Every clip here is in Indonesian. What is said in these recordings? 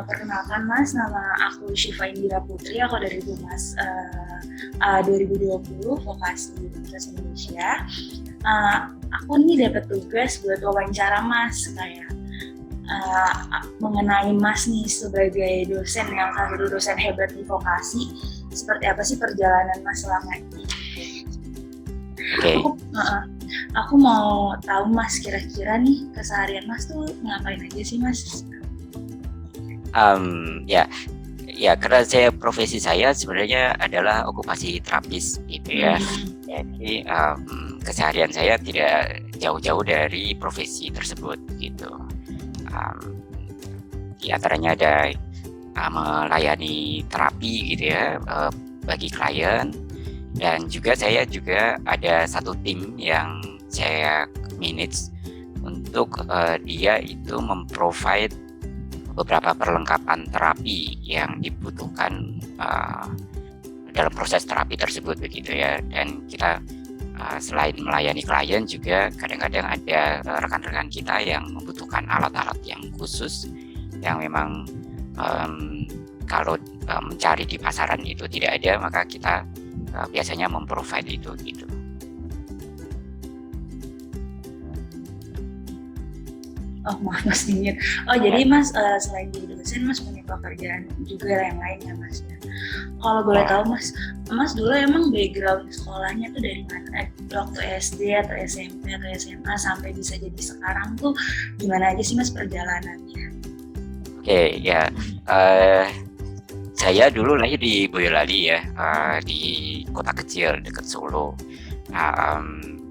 Perkenalkan Mas, nama aku Syifa Indira Putri, aku dari Humas 2020 Vokasi Universitas Indonesia. Aku nih dapat tugas buat wawancara Mas, kayak mengenai Mas nih sebagai dosen yang salah satu dosen hebat di vokasi. Seperti apa sih perjalanan Mas selama ini? Oke. Aku mau tahu Mas, kira-kira nih keseharian Mas tuh ngapain aja sih Mas? Ya, karena profesi saya sebenarnya adalah okupasi terapis gitu ya. Jadi keseharian saya tidak jauh-jauh dari profesi tersebut gitu. Di antaranya ada melayani terapi gitu ya bagi klien, dan juga saya ada satu tim yang saya manage untuk dia itu memprovide beberapa perlengkapan terapi yang dibutuhkan dalam proses terapi tersebut begitu ya. Dan kita selain melayani klien juga kadang-kadang ada rekan-rekan kita yang membutuhkan alat-alat yang khusus yang memang kalau mencari di pasaran itu tidak ada, maka kita biasanya memprovide itu gitu. Oh, maaf Mas dingin. Oh, jadi Mas selain jadi dosen, Mas punya pekerjaan juga yang lain ya Mas ya. Kalau boleh tahu Mas dulu emang background sekolahnya tuh dari mana? Waktu SD atau SMP atau SMA sampai bisa jadi sekarang tuh gimana aja sih Mas perjalanannya? Oke, ya. Saya dulu lahir di Boyolali ya, di kota kecil dekat Solo.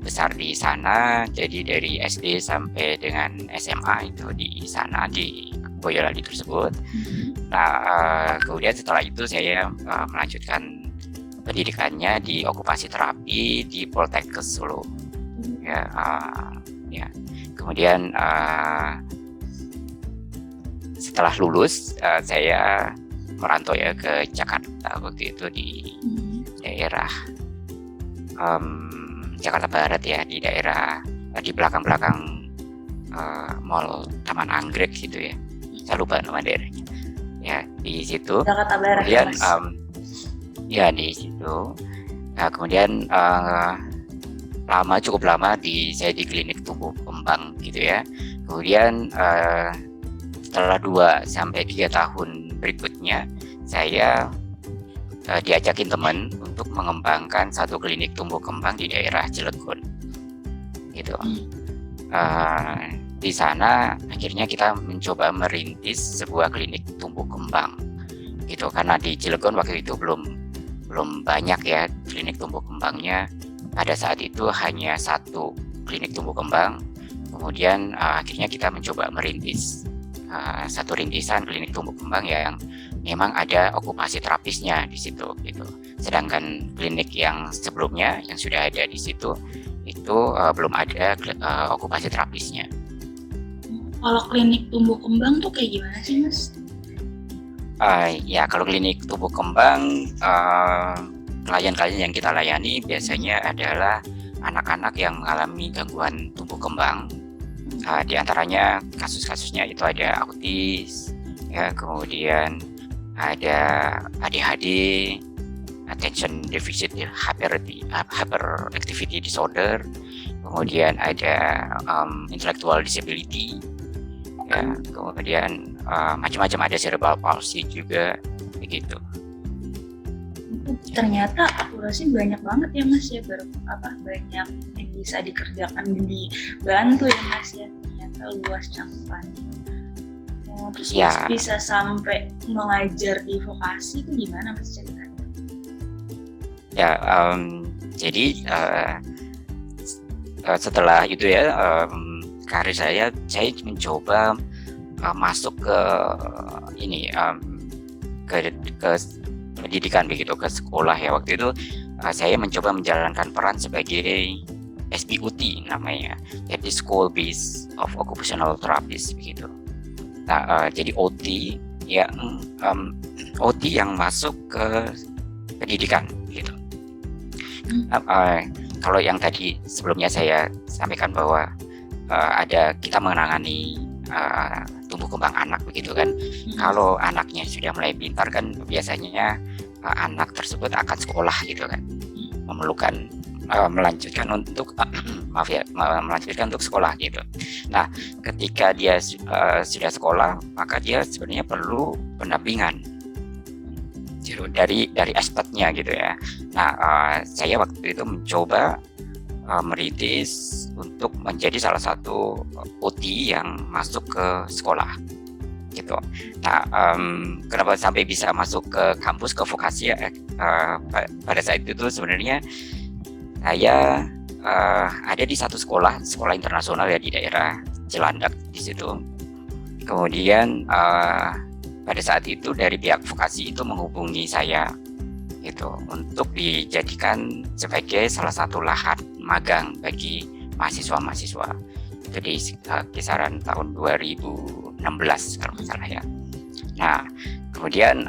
Besar di sana, jadi dari SD sampai dengan SMA itu di sana di Boyolali tersebut. Nah, kemudian setelah itu saya melanjutkan pendidikannya di okupasi terapi di Poltekkes Solo. Ya. Kemudian setelah lulus saya merantau ya ke Jakarta waktu itu di daerah Jakarta Barat ya, di daerah di belakang-belakang Mall Taman Anggrek gitu ya. Saya lupa nama daerahnya. Ya, di situ. Jakarta Barat. Kemudian ya di situ. Nah, kemudian cukup lama saya di klinik tumbuh kembang gitu ya. Kemudian setelah 2-3 tahun berikutnya saya diajakin teman untuk mengembangkan satu klinik tumbuh kembang di daerah Cilegon gitu. Di sana akhirnya kita mencoba merintis sebuah klinik tumbuh kembang gitu, karena di Cilegon waktu itu belum banyak ya klinik tumbuh kembangnya. Pada saat itu hanya satu klinik tumbuh kembang. Kemudian akhirnya kita mencoba merintis satu rintisan klinik tumbuh kembang yang memang ada okupasi terapisnya di situ gitu. Sedangkan klinik yang sebelumnya yang sudah ada di situ itu belum ada okupasi terapisnya. Kalau klinik tumbuh kembang tuh kayak gimana sih Mas? Ya, kalau klinik tumbuh kembang klien-klien yang kita layani biasanya adalah anak-anak yang mengalami gangguan tumbuh kembang. Di antaranya kasus-kasusnya itu ada autis, ya, kemudian ada ADHD, attention deficit hyperactivity disorder, kemudian ada intellectual disability, ya, kemudian macam-macam, ada cerebral palsy juga begitu. Ternyata akurasi banyak banget ya Mas ya, banyak yang bisa dikerjakan dibantu ya Mas ya, ternyata luas cakupannya. Terus ya. Mas bisa sampai mengajar di vokasi itu gimana Mas ceritanya? Ya, jadi setelah itu ya karir saya mencoba masuk ke ke pendidikan begitu, ke sekolah ya. Waktu itu saya mencoba menjalankan peran sebagai SBOT namanya, jadi School Base of Occupational Therapist begitu. Nah, jadi OT yang masuk ke pendidikan gitu. Kalau yang tadi sebelumnya saya sampaikan bahwa kita menangani tumbuh kembang anak begitu kan. Kalau anaknya sudah mulai pintar kan biasanya anak tersebut akan sekolah gitu kan, melanjutkan untuk maaf ya, melanjutkan untuk sekolah gitu. Nah, ketika dia sudah sekolah, maka dia sebenarnya perlu pendampingan dari aspeknya gitu ya. Nah, saya waktu itu mencoba merintis untuk menjadi salah satu OT yang masuk ke sekolah gitu. Nah, kenapa sampai bisa masuk ke kampus, ke vokasi ya? Pada saat itu sebenarnya saya ada di satu sekolah internasional ya di daerah Cilandak di situ. Kemudian pada saat itu dari pihak vokasi itu menghubungi saya gitu untuk dijadikan sebagai salah satu lahan magang bagi mahasiswa-mahasiswa. Itu di kisaran tahun 2016 kalau nggak salah ya. Nah, kemudian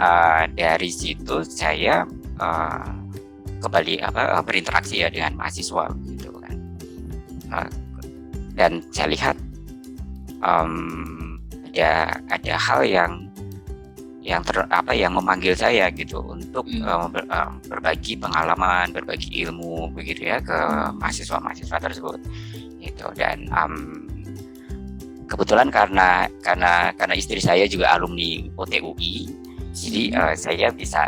dari situ saya kembali berinteraksi ya dengan mahasiswa gitu kan. Dan saya lihat ada hal yang memanggil saya gitu untuk berbagi pengalaman, berbagi ilmu begitu ya ke mahasiswa-mahasiswa tersebut gitu. Dan kebetulan karena istri saya juga alumni OTUI, jadi saya bisa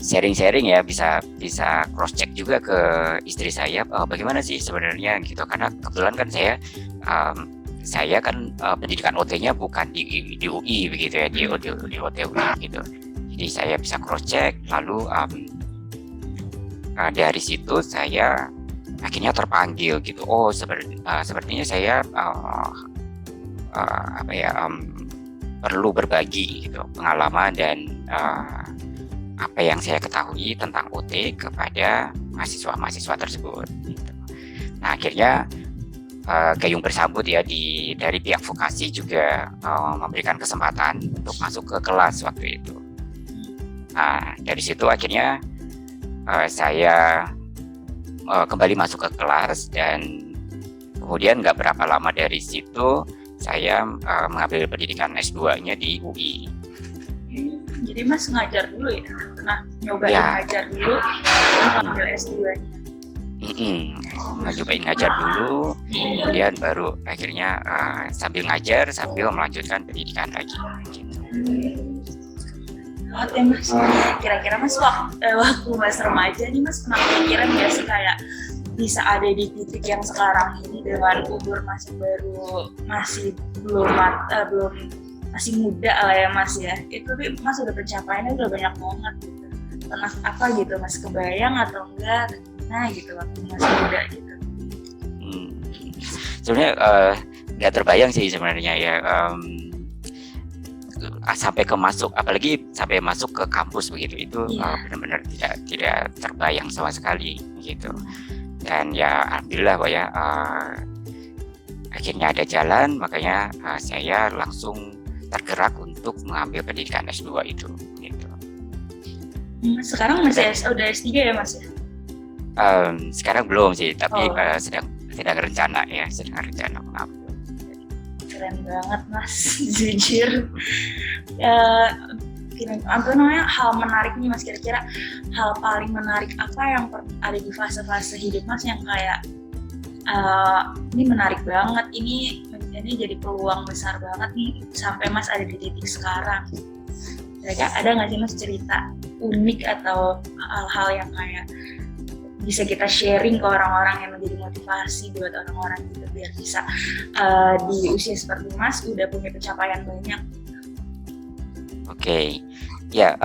sharing-sharing ya, bisa cross check juga ke istri saya bagaimana sih sebenarnya gitu, karena kebetulan kan saya kan pendidikan OT-nya bukan di UI begitu ya, di OTUI gitu. Jadi saya bisa cross check, lalu dari situ saya akhirnya terpanggil gitu. Oh, sepertinya saya perlu berbagi gitu pengalaman dan apa yang saya ketahui tentang OT kepada mahasiswa-mahasiswa tersebut gitu. Nah, akhirnya gayung bersambut ya dari pihak vokasi juga memberikan kesempatan untuk masuk ke kelas waktu itu. Nah, dari situ akhirnya saya kembali masuk ke kelas, dan kemudian nggak berapa lama dari situ saya mengambil pendidikan S2-nya di UI. Jadi Mas ngajar dulu ya? Pernah nyobain ngajar dulu, ambil S2-nya? Nyobain ngajar dulu, kemudian baru akhirnya sambil ngajar sambil melanjutkan pendidikan lagi gitu. Oke Mas, kira-kira Mas waktu Mas remaja nih Mas pernah kepikiran nggak sih kayak bisa ada di titik yang sekarang ini dengan umur masih belum masih muda lah ya Mas ya, itu Mas udah pencapaiannya udah banyak banget gitu. Pernah apa gitu Mas kebayang atau enggak? Nah gitu waktu masih muda gitu. Sebenarnya nggak terbayang sih sebenarnya ya, apalagi sampai masuk ke kampus begitu, itu benar-benar tidak terbayang sama sekali gitu. Dan ya alhamdulillah ya akhirnya ada jalan, makanya saya langsung tergerak untuk mengambil pendidikan S2 itu gitu. Sekarang masih udah S3 ya Mas ya? Sekarang belum sih, tapi sedang rencana mengambil. Keren banget Mas, jujur. Hal menarik nih Mas, kira-kira hal paling menarik apa yang ada di fase-fase hidup Mas yang kayak ini menarik banget, ini jadi peluang besar banget nih sampai Mas ada di titik sekarang. Kira-kira ada nggak sih Mas cerita unik atau hal-hal yang kayak bisa kita sharing ke orang-orang yang menjadi motivasi buat orang-orang gitu, biar bisa di usia seperti Mas udah punya pencapaian banyak. Oke. Ya,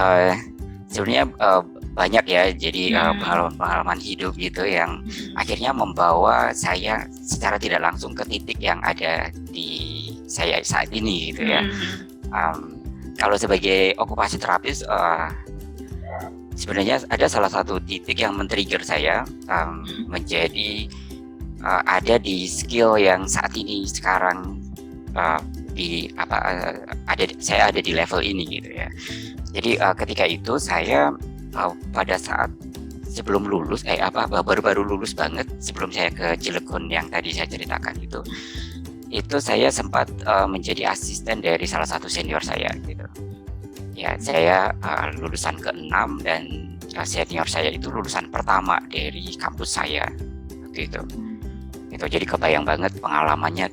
sebenarnya banyak ya, jadi pengalaman hidup gitu yang akhirnya membawa saya secara tidak langsung ke titik yang ada di saya saat ini gitu ya. Kalau sebagai okupasi terapis, sebenarnya ada salah satu titik yang men-trigger saya menjadi ada di skill yang saat ini sekarang saya ada di level ini gitu ya. Jadi ketika itu saya pada saat sebelum lulus, baru-baru lulus banget sebelum saya ke Cilegon yang tadi saya ceritakan itu saya sempat menjadi asisten dari salah satu senior saya gitu. Ya, saya lulusan ke-6 dan senior saya itu lulusan pertama dari kampus saya waktu itu. Itu jadi kebayang banget pengalamannya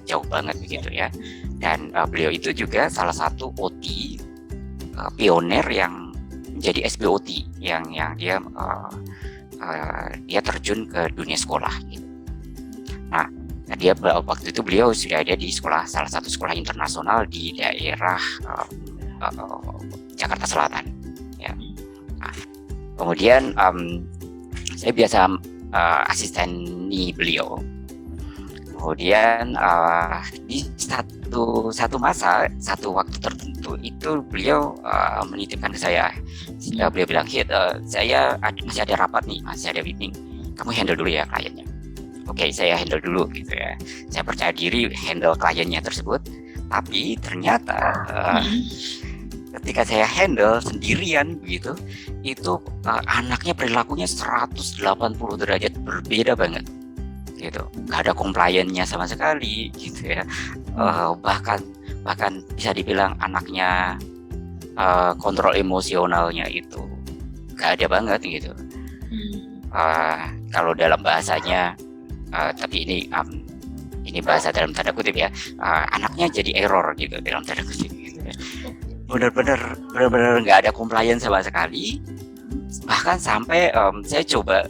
jauh banget begitu ya. Dan beliau itu juga salah satu OT pioner yang menjadi SBOT yang dia terjun ke dunia sekolah gitu. Nah, dia waktu itu beliau sudah ada di salah satu sekolah internasional di daerah Jakarta Selatan ya. Nah, kemudian saya biasa asisteni beliau. Kemudian di satu waktu tertentu itu beliau menitipkan ke saya. Beliau bilang, saya masih ada rapat nih, masih ada meeting. Kamu handle dulu ya kliennya. Oke, saya handle dulu gitu ya. Saya percaya diri handle kliennya tersebut. Tapi ternyata ketika saya handle sendirian begitu, itu anaknya perilakunya 180 derajat berbeda banget. Gitu, nggak ada compliance-nya sama sekali gitu ya. Bahkan bisa dibilang anaknya kontrol emosionalnya itu nggak ada banget gitu. Kalau dalam bahasanya, tapi ini bahasa dalam tanda kutip ya, anaknya jadi error gitu dalam tanda kutip gitu ya. Benar-benar nggak ada compliance sama sekali. Bahkan sampai saya coba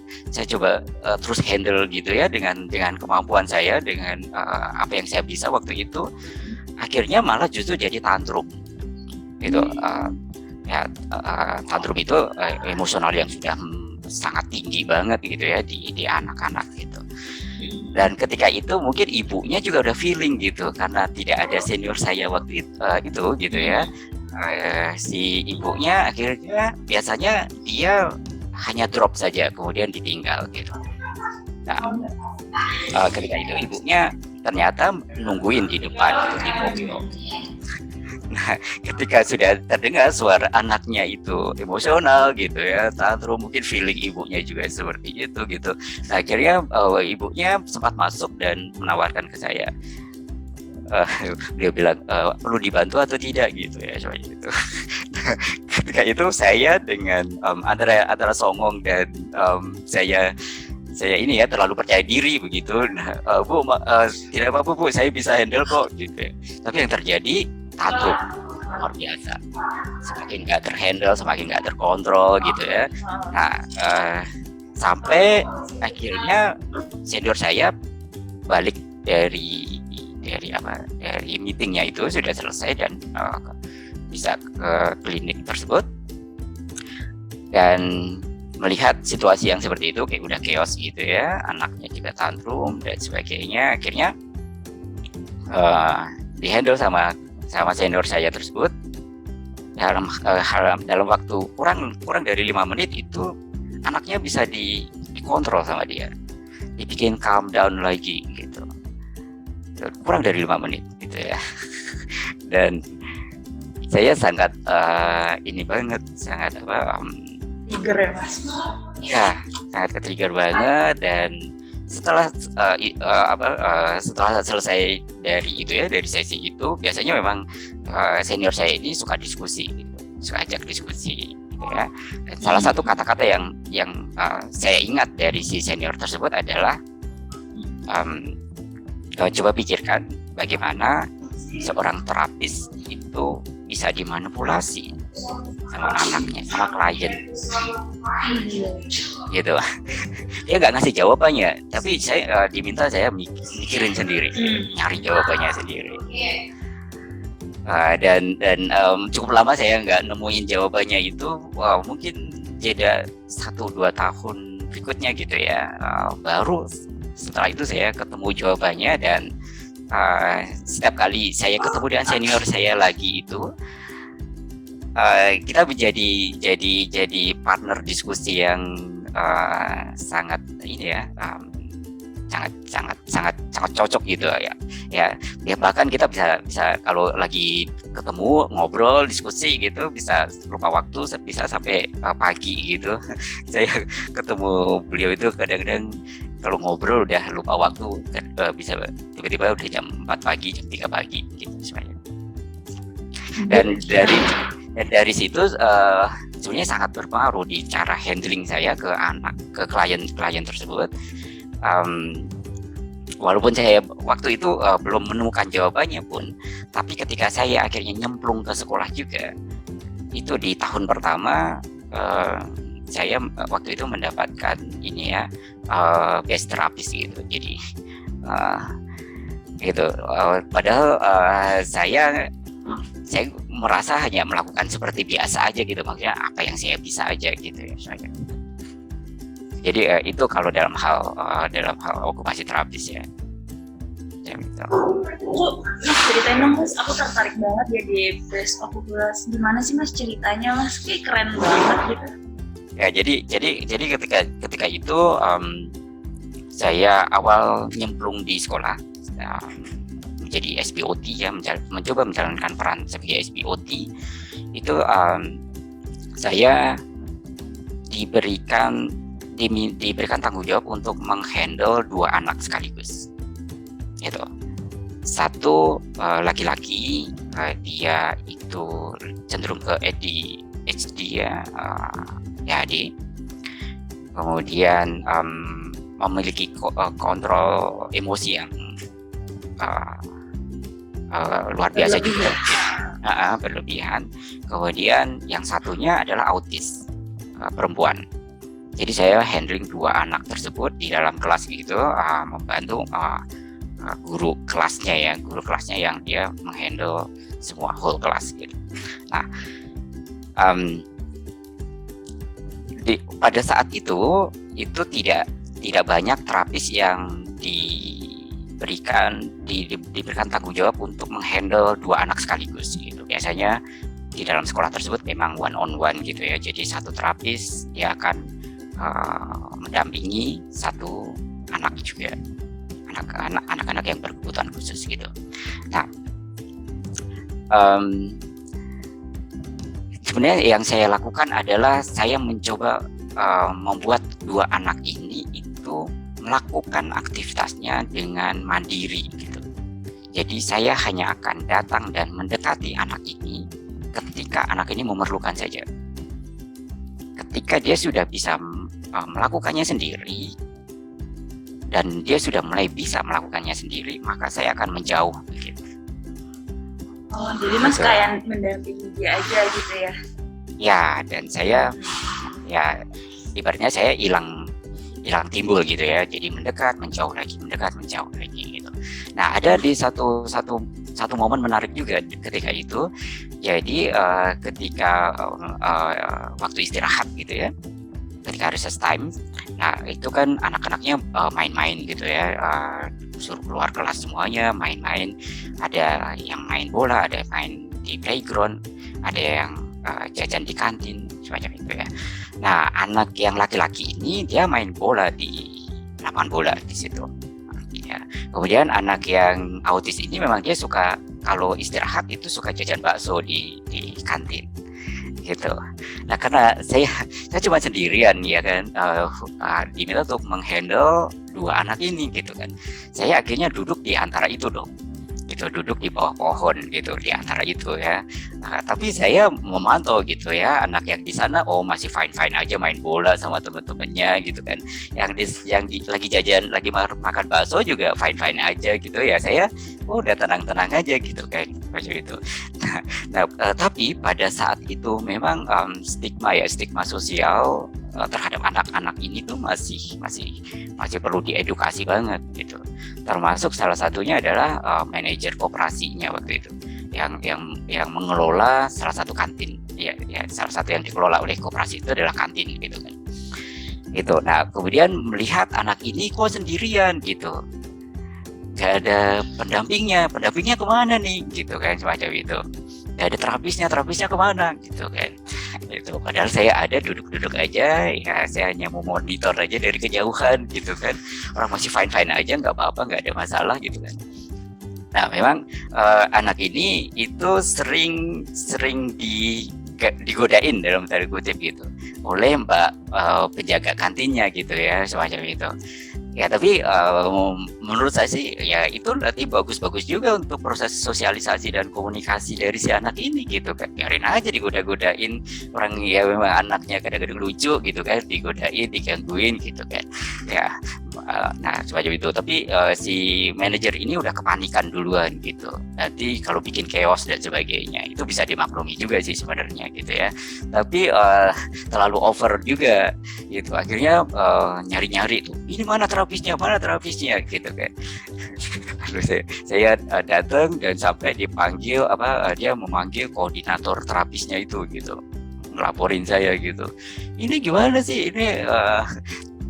terus handle gitu ya dengan kemampuan saya, dengan apa yang saya bisa waktu itu, akhirnya malah justru jadi tantrum gitu. Tantrum itu emosional yang sudah sangat tinggi banget gitu ya di anak-anak gitu. Dan ketika itu mungkin ibunya juga udah feeling gitu, karena tidak ada senior saya waktu itu gitu ya. Si ibunya akhirnya biasanya dia hanya drop saja kemudian ditinggal gitu. Nah, ketika itu ibunya ternyata nungguin di depan di mobil. Nah, ketika sudah terdengar suara anaknya itu emosional gitu ya, tantrum, mungkin feeling ibunya juga seperti itu gitu. Nah, akhirnya ibunya sempat masuk dan menawarkan ke saya. Beliau bilang, perlu dibantu atau tidak gitu ya, coba gitu. Ketika itu saya dengan antara songong dan saya ini ya terlalu percaya diri begitu. Nah, Bu, tidak apa-apa Bu, saya bisa handle kok gitu ya. Tapi yang terjadi tantrum luar biasa, semakin nggak terhandle, semakin nggak terkontrol gitu ya. Nah, sampai akhirnya senior saya balik dari meetingnya itu sudah selesai dan bisa ke klinik tersebut, dan melihat situasi yang seperti itu kayak udah chaos gitu ya, anaknya juga tantrum dan sebagainya. Akhirnya dihandle sama senior saya tersebut dalam waktu kurang dari 5 menit itu anaknya bisa dikontrol sama dia, dibikin calm down lagi gitu. Kurang dari 5 menit gitu ya. Dan saya sangat trigger ya Mas. Ya, sangat ke-trigger banget. Dan setelah selesai dari itu ya, dari sesi itu, biasanya memang senior saya ini suka diskusi gitu, suka ajak diskusi gitu ya. Dan salah satu kata-kata yang saya ingat dari si senior tersebut adalah coba pikirkan bagaimana seorang terapis itu bisa dimanipulasi sama anaknya, sama klien gitu. Dia nggak ngasih jawabannya, tapi saya diminta saya mikirin sendiri, nyari jawabannya sendiri. Dan cukup lama saya nggak nemuin jawabannya itu. Mungkin jeda 1-2 tahun berikutnya gitu ya, baru setelah itu saya ketemu jawabannya. Dan setiap kali saya ketemu dengan senior saya lagi itu, kita partner diskusi yang sangat sangat cocok gitu ya. Ya bahkan kita bisa kalau lagi ketemu ngobrol diskusi gitu bisa lupa waktu, bisa sampai pagi gitu. Saya ketemu beliau itu kadang-kadang kalau ngobrol udah lupa waktu, bisa tiba-tiba udah jam 4 pagi, jam 3 pagi gitu sebenarnya. Dan dari situ sebenarnya sangat berpengaruh di cara handling saya ke klien tersebut. Walaupun saya waktu itu belum menemukan jawabannya pun, tapi ketika saya akhirnya nyemplung ke sekolah juga, itu di tahun pertama saya waktu itu mendapatkan ini ya, best terapis gitu. Jadi gitu. Padahal saya merasa hanya melakukan seperti biasa aja gitu, maksudnya apa yang saya bisa aja gitu ya. Jadi itu kalau dalam hal okupasi terapis ya. Gitu. Mas ceritain dong Mas, aku tertarik banget ya di best okupasi. Gimana sih Mas ceritanya Mas? Kayak keren banget gitu. Ya jadi ketika itu saya awal nyemplung di sekolah. Menjadi SBOT ya, mencoba menjalankan peran sebagai SBOT itu saya diberikan tanggung jawab untuk menghandle 2 anak sekaligus. Gitu. Satu laki-laki, dia itu cenderung ke ADHD ya, ADHD. Kemudian memiliki kontrol emosi yang luar biasa juga, berlebihan. Kemudian yang satunya adalah autis, perempuan. Jadi saya handling 2 anak tersebut di dalam kelas gitu, membantu guru kelasnya yang dia menghandle semua whole kelas gitu. Nah, pada saat itu tidak banyak terapis yang diberikan tanggung jawab untuk menghandle 2 anak sekaligus gitu. Biasanya di dalam sekolah tersebut memang one on one gitu ya. Jadi satu terapis dia akan mendampingi satu anak juga, anak-anak yang berkebutuhan khusus gitu. Nah, sebenarnya yang saya lakukan adalah saya mencoba membuat 2 anak ini itu melakukan aktivitasnya dengan mandiri gitu. Jadi saya hanya akan datang dan mendekati anak ini ketika anak ini memerlukan saja. Ketika dia sudah bisa melakukannya sendiri dan dia sudah mulai bisa melakukannya sendiri, maka saya akan menjauh gitu. Oh, jadi Mas kayak mendampingi dia aja gitu ya? Ya, dan saya ya ibaratnya saya hilang timbul gitu ya. Jadi mendekat, menjauh lagi gitu. Nah, ada di satu momen menarik juga ketika itu. Jadi ketika waktu istirahat gitu ya, ketika recess time, nah itu kan anak-anaknya main-main gitu ya, suruh keluar kelas semuanya main-main. Ada yang main bola, ada yang main di playground, ada yang jajan di kantin semacam itu ya. Nah, anak yang laki-laki ini dia main bola di lapangan bola di situ. Ya. Kemudian anak yang autis ini memang dia suka kalau istirahat itu suka jajan bakso di kantin gitu. Nah, karena saya cuma sendirian ya kan, diminta untuk menghandle 2 anak ini gitu kan. Saya akhirnya duduk di antara itu dong. Gitu, duduk di bawah pohon gitu di antara itu ya. Tapi saya memantau gitu ya, anak yang di sana masih fine aja main bola sama teman-temannya gitu kan. Lagi jajan, lagi makan bakso juga fine aja gitu ya. Saya udah tenang aja gitu kan macam itu. Nah, tapi pada saat itu memang stigma sosial terhadap anak-anak ini tuh masih perlu diedukasi banget gitu. Termasuk salah satunya adalah manajer koperasinya waktu itu yang mengelola salah satu kantin ya, salah satu yang dikelola oleh koperasi itu adalah kantin gitu kan. Gitu. Nah, kemudian melihat anak ini kok sendirian gitu. nggak ada pendampingnya kemana nih gitu kan, semacam itu. Nggak ada terapisnya kemana gitu kan. Itu padahal saya ada duduk aja ya, saya hanya mau monitor aja dari kejauhan gitu kan, orang masih fine aja, nggak apa-apa, nggak ada masalah gitu kan. Nah memang anak ini itu sering digodain dalam tanda kutip gitu oleh mbak penjaga kantinnya gitu ya, semacam itu. Ya tapi menurut saya sih ya itu nanti bagus-bagus juga untuk proses sosialisasi dan komunikasi dari si anak ini gitu kan. Biarin aja digoda-godain, orang ya memang anaknya kadang-kadang lucu gitu kan, digodain, digangguin gitu kan. Ya nah semacam itu. Tapi si manajer ini udah kepanikan duluan gitu. Nanti kalau bikin chaos dan sebagainya itu bisa dimaklumi juga sih sebenarnya gitu ya. Tapi terlalu over juga gitu. Akhirnya nyari-nyari tuh, ini mana terapisnya gitu kan. Lalu saya datang dan sampai dipanggil dia memanggil koordinator terapisnya itu gitu, ngelaporin saya gitu, ini gimana sih ini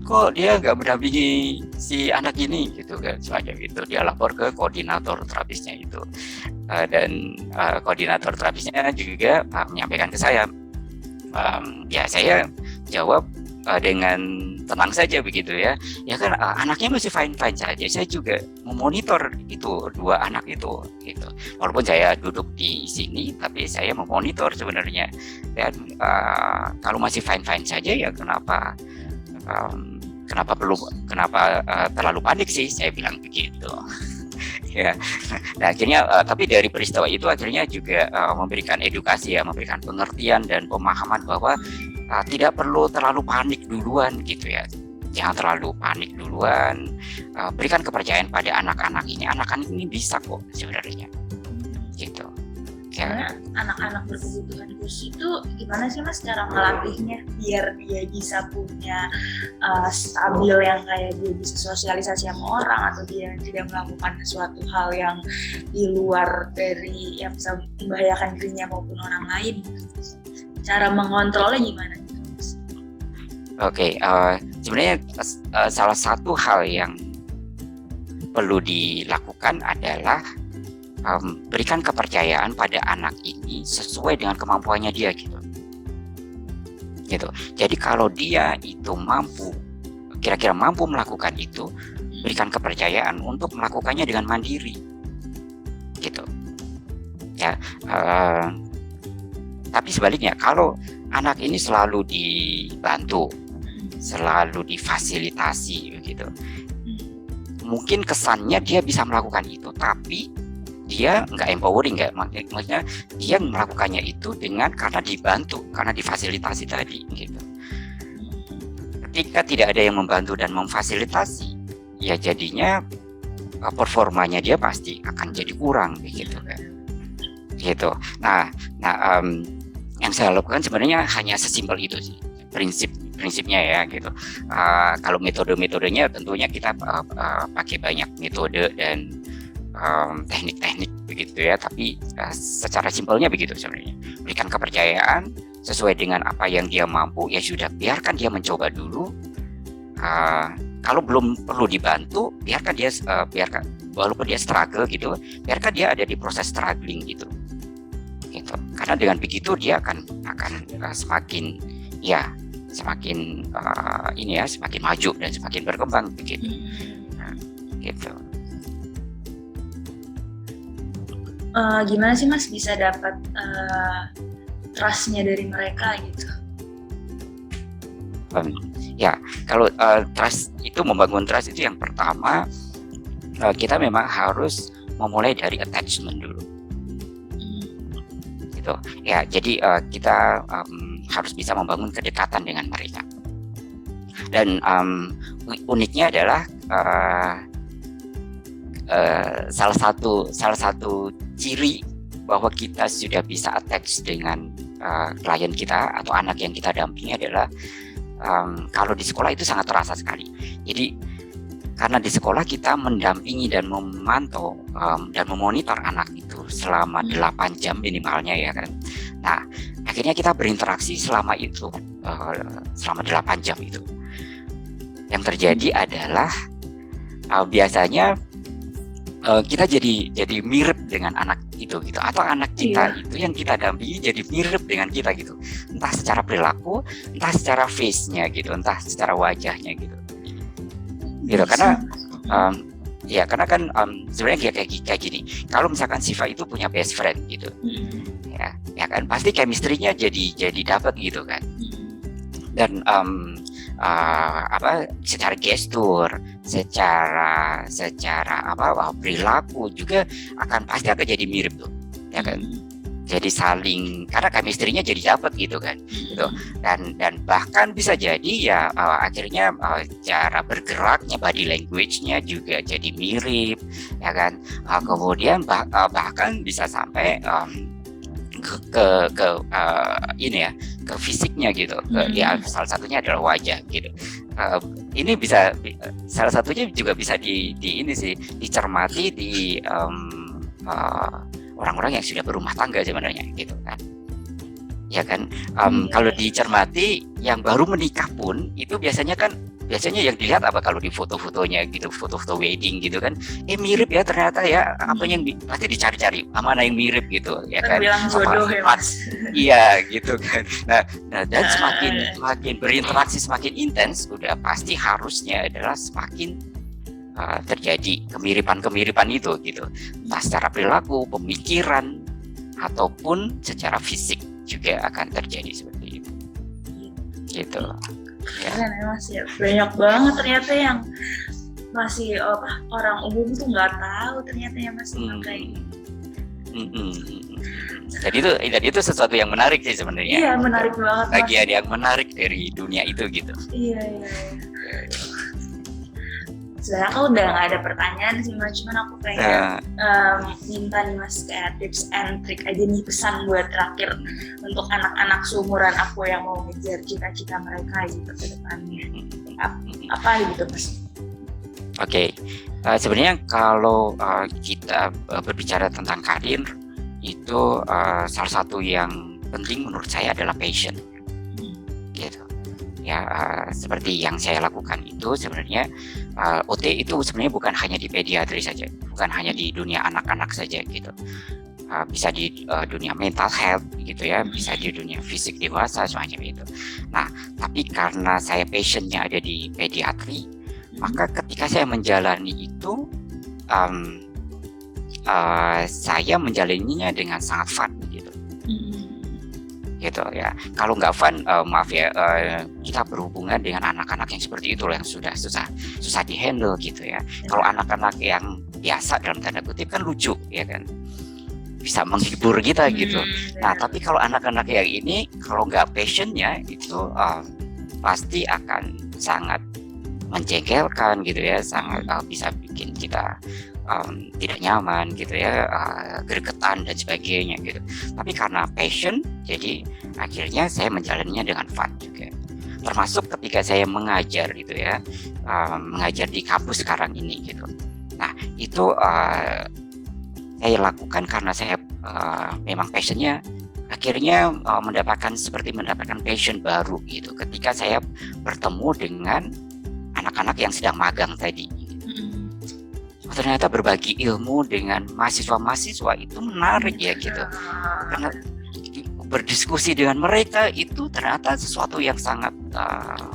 kok dia nggak mendampingi si anak ini gitu kan, semacam itu. Dia lapor ke koordinator terapisnya itu, dan koordinator terapisnya juga menyampaikan ke saya. Ya saya jawab dengan tenang saja begitu ya kan, anaknya masih fine saja, saya juga memonitor itu dua anak itu gitu, walaupun saya duduk di sini tapi saya memonitor sebenarnya, dan kalau masih fine saja ya kenapa terlalu panik sih, saya bilang begitu. Ya, nah akhirnya tapi dari peristiwa itu akhirnya juga memberikan edukasi ya, memberikan pengertian dan pemahaman bahwa tidak perlu terlalu panik duluan gitu ya, jangan terlalu panik duluan, berikan kepercayaan pada anak-anak ini bisa kok sebenarnya gitu. Karena anak-anak berkebutuhan khusus itu gimana sih Mas cara melatihnya biar dia bisa punya stabil, yang kayak dia bisa sosialisasi sama orang, atau dia tidak melakukan sesuatu hal yang di luar dari yang bisa membahayakan dirinya maupun orang lain. Cara mengontrolnya gimana? Oke, sebenarnya salah satu hal yang perlu dilakukan adalah berikan kepercayaan pada anak ini sesuai dengan kemampuannya dia gitu. Jadi kalau dia itu kira-kira mampu melakukan itu, berikan kepercayaan untuk melakukannya dengan mandiri gitu ya. Tapi sebaliknya, kalau anak ini selalu dibantu, selalu difasilitasi begitu, mungkin kesannya dia bisa melakukan itu, tapi dia nggak empowering, maksudnya dia melakukannya itu karena dibantu, karena difasilitasi tadi gitu. Ketika tidak ada yang membantu dan memfasilitasi, ya jadinya performanya dia pasti akan jadi kurang gitu kan. Gitu. Nah, yang saya lakukan sebenarnya hanya sesimpel itu sih, prinsipnya ya gitu. Kalau metodenya tentunya kita pakai banyak metode dan teknik-teknik begitu ya, tapi secara simpelnya begitu sebenarnya. Berikan kepercayaan sesuai dengan apa yang dia mampu, ya sudah, biarkan dia mencoba dulu. Kalau belum perlu dibantu, biarkan dia walaupun dia struggle gitu, biarkan dia ada di proses struggling gitu. Karena dengan begitu dia akan semakin semakin maju dan semakin berkembang begitu. Gitu. Gimana sih Mas bisa dapat trust-nya dari mereka gitu? Ya, kalau trust itu, membangun trust itu yang pertama kita memang harus memulai dari attachment dulu. Gitu. Ya, jadi kita harus bisa membangun kedekatan dengan mereka. Dan uniknya adalah salah satu ciri bahwa kita sudah bisa attach dengan klien kita atau anak yang kita dampingi adalah kalau di sekolah itu sangat terasa sekali. Jadi karena di sekolah kita mendampingi dan memantau dan memonitor anak itu selama 8 jam minimalnya ya kan. Nah, akhirnya kita berinteraksi selama 8 jam itu. Yang terjadi adalah biasanya kita jadi mirip dengan anak itu gitu, atau anak kita itu yang kita dampingi jadi mirip dengan kita gitu, entah secara perilaku, entah secara face-nya gitu, entah secara wajahnya gitu karena ya karena kan sebenarnya kayak gini, kalau misalkan Siva itu punya best friend gitu ya kan pasti chemistry-nya jadi dapat gitu kan, dan secara gestur, secara perilaku juga pasti akan jadi mirip tuh ya kan, jadi saling, karena chemistry-nya jadi dapat gitu kan gitu. Dan bahkan bisa jadi ya akhirnya cara bergeraknya, body language-nya juga jadi mirip ya kan, kemudian bahkan bisa sampai ke fisiknya gitu, ya salah satunya adalah wajah gitu. Ini bisa salah satunya juga bisa dicermati di orang-orang yang sudah berumah tangga sebenarnya gitu kan ya kan. Kalau dicermati yang baru menikah pun itu biasanya yang dilihat apa kalau di foto-fotonya gitu, foto-foto wedding gitu kan, mirip ya ternyata ya, apa yang pasti dicari-cari mana yang mirip gitu ya kan, bilang jodoh ya Mas. Iya gitu kan. Nah dan semakin berinteraksi semakin intens, udah pasti harusnya adalah semakin terjadi kemiripan itu gitu, entah secara perilaku, pemikiran, ataupun secara fisik juga akan terjadi seperti itu gitu ya. Keren ya Mas ya, banyak banget ternyata yang masih orang umum tuh nggak tahu ternyata ya Mas kayak Jadi itu sesuatu yang menarik sih sebenarnya. Iya, menarik banget. Bagian yang menarik dari dunia itu gitu. Iya. Sebenarnya aku udah nggak ada pertanyaan sih Mas, cuman aku pengen minta nih Mas kayak tips and trick aja nih, pesan buat terakhir untuk anak-anak seumuran aku yang mau ngejar cita-cita mereka gitu ke depannya. Apa gitu Mas? Oke. Sebenarnya kalau kita berbicara tentang karir, itu salah satu yang penting menurut saya adalah passion gitu ya. Seperti yang saya lakukan itu sebenarnya OT itu sebenarnya bukan hanya di pediatri saja, bukan hanya di dunia anak-anak saja gitu, bisa di dunia mental health gitu ya, bisa di dunia fisik dewasa semacam itu. Nah tapi karena saya passionnya ada di pediatri, maka ketika saya menjalani itu saya menjalaninya dengan sangat fun gitu ya. Kalau nggak fun, maaf ya, kita berhubungan dengan anak-anak yang seperti itu yang sudah susah dihandle gitu ya. Kalau anak-anak yang biasa dalam tanda kutip kan lucu ya kan, bisa menghibur kita gitu. Nah tapi kalau anak-anak yang ini kalau nggak passionnya itu pasti akan sangat menjengkelkan gitu ya, sangat bisa bikin kita tidak nyaman gitu ya, gregetan dan sebagainya gitu. Tapi karena passion, jadi akhirnya saya menjalaninya dengan fun juga. Termasuk ketika saya mengajar gitu ya, mengajar di kampus sekarang ini gitu. Nah itu saya lakukan karena saya memang passionnya, akhirnya mendapatkan passion baru gitu ketika saya bertemu dengan anak-anak yang sedang magang tadi. Ternyata berbagi ilmu dengan mahasiswa-mahasiswa itu menarik ya gitu, karena berdiskusi dengan mereka itu ternyata sesuatu yang sangat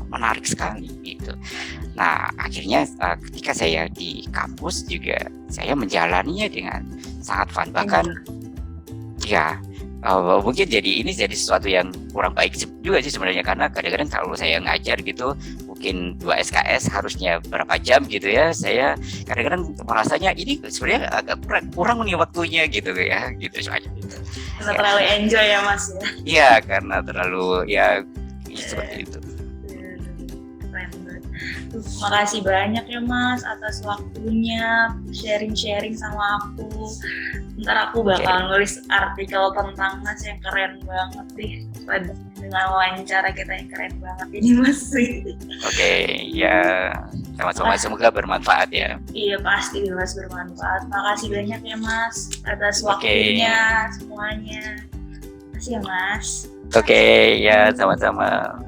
menarik sekali gitu. Nah akhirnya ketika saya di kampus juga saya menjalaninya dengan sangat fun, bahkan ya mungkin jadi sesuatu yang kurang baik juga sih sebenarnya, karena kadang-kadang kalau saya ngajar gitu mungkin 2 SKS harusnya berapa jam gitu ya, saya kadang-kadang merasanya ini sebenarnya agak kurang nih waktunya gitu ya, gitu saja gitu. Karena terlalu enjoy ya Mas ya. Iya, karena terlalu ya seperti itu. Makasih banyak ya Mas atas waktunya, sharing-sharing sama aku. Ntar aku bakal nulis artikel tentang Mas yang keren banget deh, dengan wawancara kita yang keren banget ini Mas. Oke, ya sama-sama, semoga bermanfaat ya. Iya pasti Mas bermanfaat. Makasih banyak ya Mas atas waktunya semuanya. Makasih ya Mas. Oke, ya sama-sama.